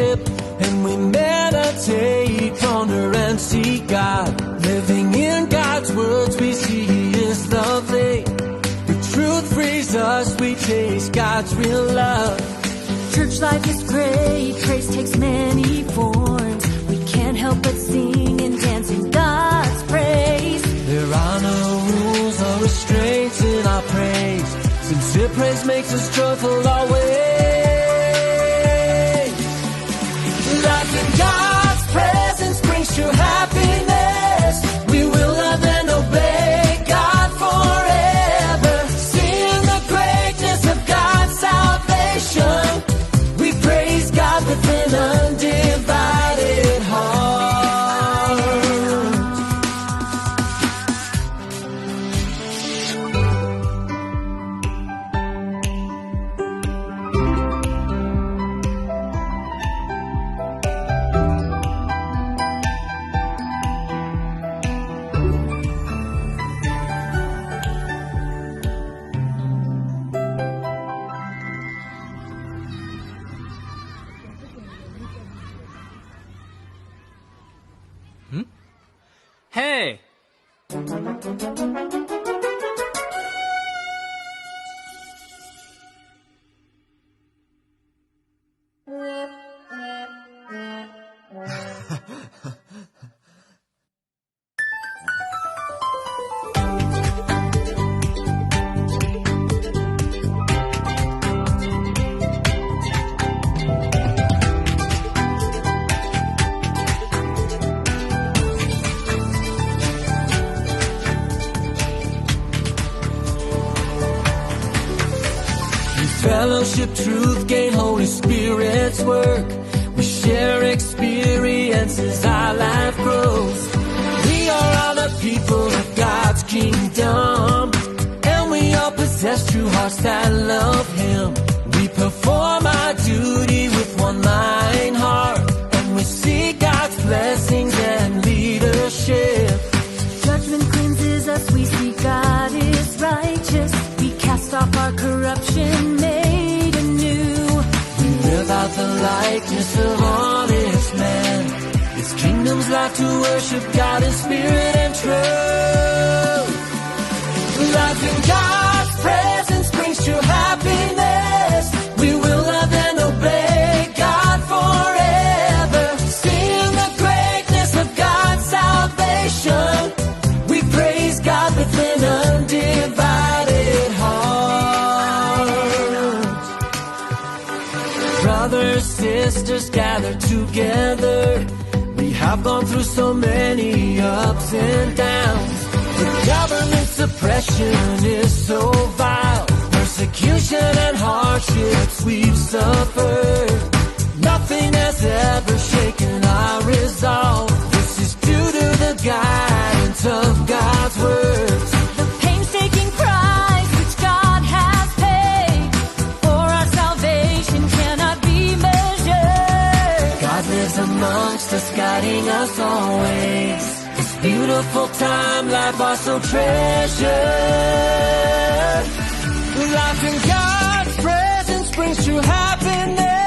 worship, and we meditate, ponder and seek God. Living in God's words, we see He is lovely. The truth frees us, we taste God's real love. Church life is great, praise takes many forms. We can't help but sing and dance in God's praise. There are no rules or restraints in our praise. Sincere praise makes us joyful always. Life in God's presence brings true happiness. We will love and obey God forever. Seeing the greatness of God's salvation, we praise God with an undivided heart. Hey! Fellowship, truth, gain, Holy Spirit's work. We share experiences, our life grows. We are all the people of God's kingdom, and we all possess true hearts that love Him. We perform our duty with one mind, heart, and we see God's blessings and leadership. Judgment cleanses us, we see God is righteous. We cast off our corruption, made anew. We live out the likeness of honest man. His kingdom's life to worship God in spirit and truth. Life in God's presence brings true happiness. We will love and obey God forever. Seeing the greatness of God's salvation, we praise God with an undivided heart. Brothers, sisters, gather together. We have gone through so many ups and downs. The government's oppression is so vile. Persecution and hardships we've suffered. Nothing has ever shaken our resolve. This is due to the guidance of God's words. The painstaking price which God has paid for our salvation cannot be measured. God lives amongst us, guiding us always. This beautiful time, life are so treasured. Life in God's presence brings true happiness.